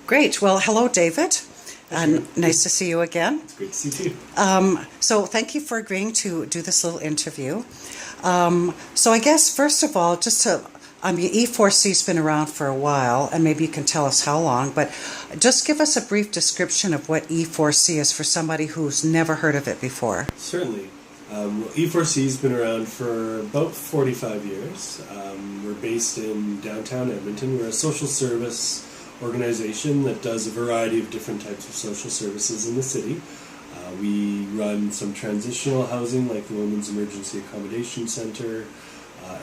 Great. Well, hello, David. Nice to see you again. It's great to see you. So thank you for agreeing to do this little interview. So I guess, first of all, E4C's been around for a while, and maybe you can tell us how long, but just give us a brief description of what E4C is for somebody who's never heard of it before. Certainly. E4C's been around for about 45 years. We're based in downtown Edmonton. We're a social service organization that does a variety of different types of social services in the city. We run some transitional housing like the Women's Emergency Accommodation Center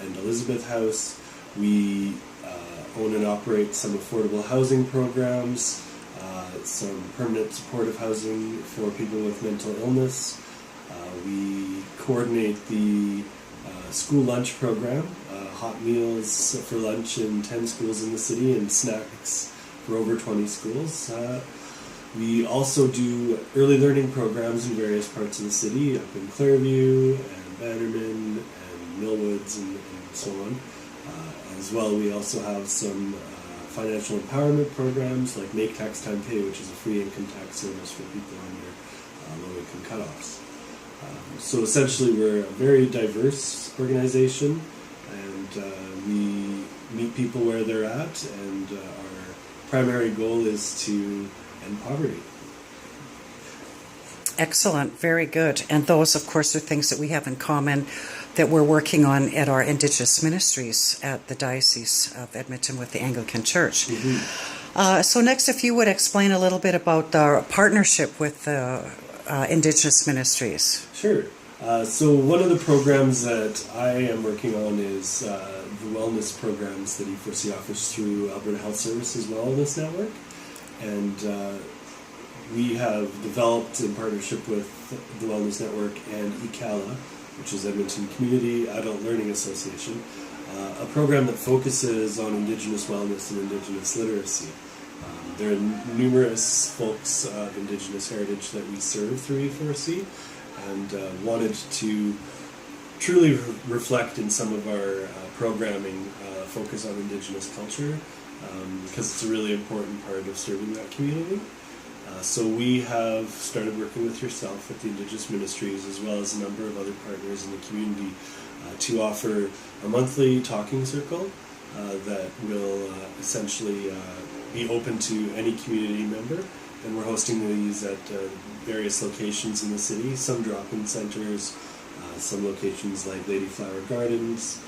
and Elizabeth House. We own and operate some affordable housing programs, some permanent supportive housing for people with mental illness. We coordinate the school lunch program, hot meals for lunch in 10 schools in the city and snacks for over 20 schools. We also do early learning programs in various parts of the city, up in Clairview and Bannerman and Millwoods and so on. As well, we also have some financial empowerment programs like Make Tax Time Pay, which is a free income tax service for people under low-income cutoffs. So essentially, we're a very diverse organization, and we meet people where they're at, and our primary goal is to end poverty. Excellent, very good. And those, of course, are things that we have in common that we're working on at our Indigenous Ministries at the Diocese of Edmonton with the Anglican Church. Mm-hmm. So next, if you would explain a little bit about our partnership with the Indigenous Ministries. Sure. So one of the programs that I am working on is the wellness programs that E4C offers through Alberta Health Services Wellness Network. And we have developed in partnership with the Wellness Network and ECALA, which is Edmonton Community Adult Learning Association, a program that focuses on Indigenous wellness and Indigenous literacy. There are numerous folks of Indigenous heritage that we serve through E4C, and wanted to truly reflect in some of our programming focus on Indigenous culture, because it's a really important part of serving that community. So we have started working with yourself at the Indigenous Ministries, as well as a number of other partners in the community, to offer a monthly talking circle that will essentially be open to any community member. And we're hosting these at various locations in the city, some drop-in centers, some locations like Lady Flower Gardens,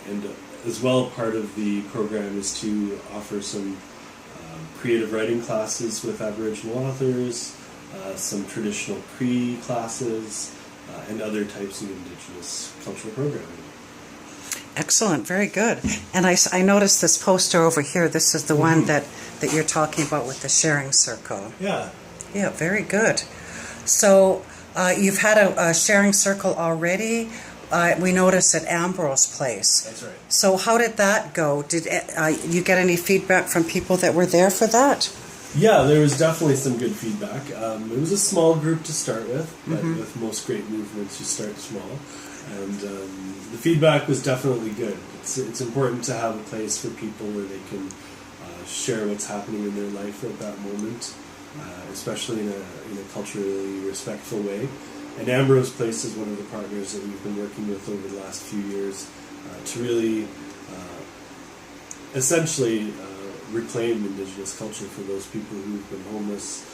and as well, part of the program is to offer some creative writing classes with Aboriginal authors, some traditional Cree classes, and other types of Indigenous cultural programming. Excellent, very good. And I noticed this poster over here. This is the one that you're talking about with the sharing circle. Yeah. Yeah, very good. So you've had a sharing circle already. We noticed at Ambrose Place. That's right. So how did that go? Did you get any feedback from people that were there for that? Yeah, there was definitely some good feedback. It was a small group to start with, but with most great movements, you start small. And the feedback was definitely good. It's important to have a place for people where they can share what's happening in their life at that moment, especially in a culturally respectful way. And Ambrose Place is one of the partners that we've been working with over the last few years to really essentially reclaim Indigenous culture for those people who've been homeless,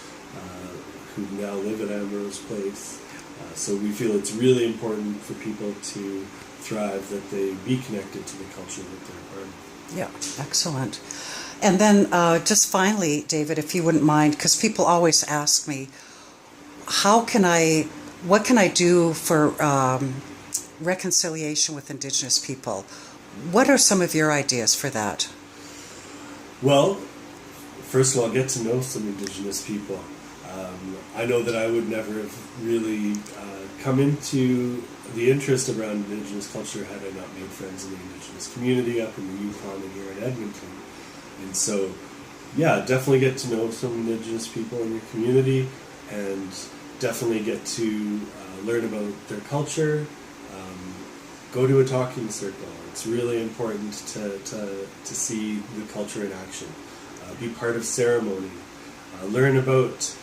who now live at Ambrose Place. So we feel it's really important for people to thrive, that they be connected to the culture that they're a part of. Yeah, excellent. And then just finally, David, if you wouldn't mind, because people always ask me, what can I do for reconciliation with Indigenous people? What are some of your ideas for that? Well, first of all, get to know some Indigenous people. I know that I would never have really come into the interest around Indigenous culture had I not made friends in the Indigenous community up in the Yukon and here in Edmonton. And so, yeah, definitely get to know some Indigenous people in your community, and definitely get to learn about their culture. Go to a talking circle. It's really important to see the culture in action. be part of ceremony, learn about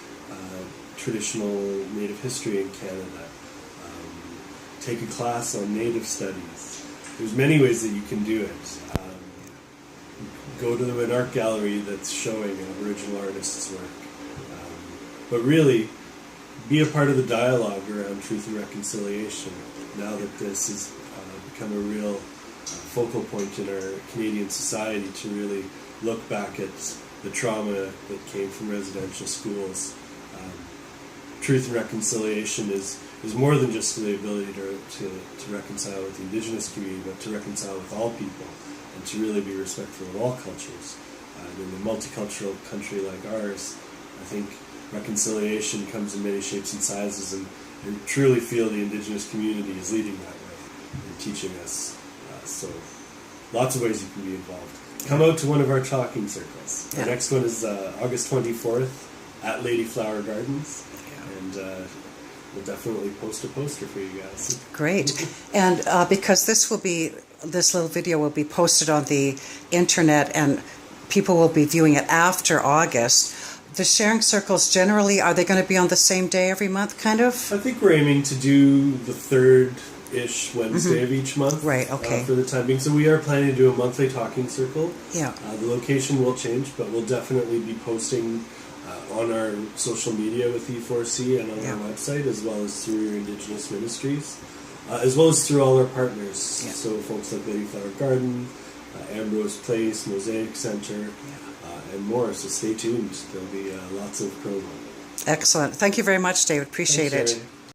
traditional Native history in Canada, take a class on Native studies. There's many ways that you can do it. Go to an art gallery that's showing an Aboriginal artist's work. But really, be a part of the dialogue around truth and reconciliation now that this has become a real focal point in our Canadian society, to really look back at the trauma that came from residential schools. Truth and reconciliation is more than just the ability to reconcile with the Indigenous community, but to reconcile with all people, and to really be respectful of all cultures. In a multicultural country like ours, I think reconciliation comes in many shapes and sizes, and I truly feel the Indigenous community is leading that way and teaching us. So lots of ways you can be involved. Come out to one of our talking circles. Our next one is August 24th at Lady Flower Gardens, and we'll definitely post a poster for you guys. Great. And because this little video will be posted on the internet, and people will be viewing it after August, the sharing circles generally, are they going to be on the same day every month, kind of? I think we're aiming to do the third-ish Wednesday of each month. Right, okay. For the time being. So we are planning to do a monthly talking circle. Yeah. The location will change, but we'll definitely be posting on our social media with E4C and on our website, as well as through your Indigenous ministries, as well as through all our partners. Yeah. So folks like Lady Flower Garden, Ambrose Place, Mosaic Center, and more. So stay tuned. There'll be lots of promo. Excellent. Thank you very much, David. Appreciate it.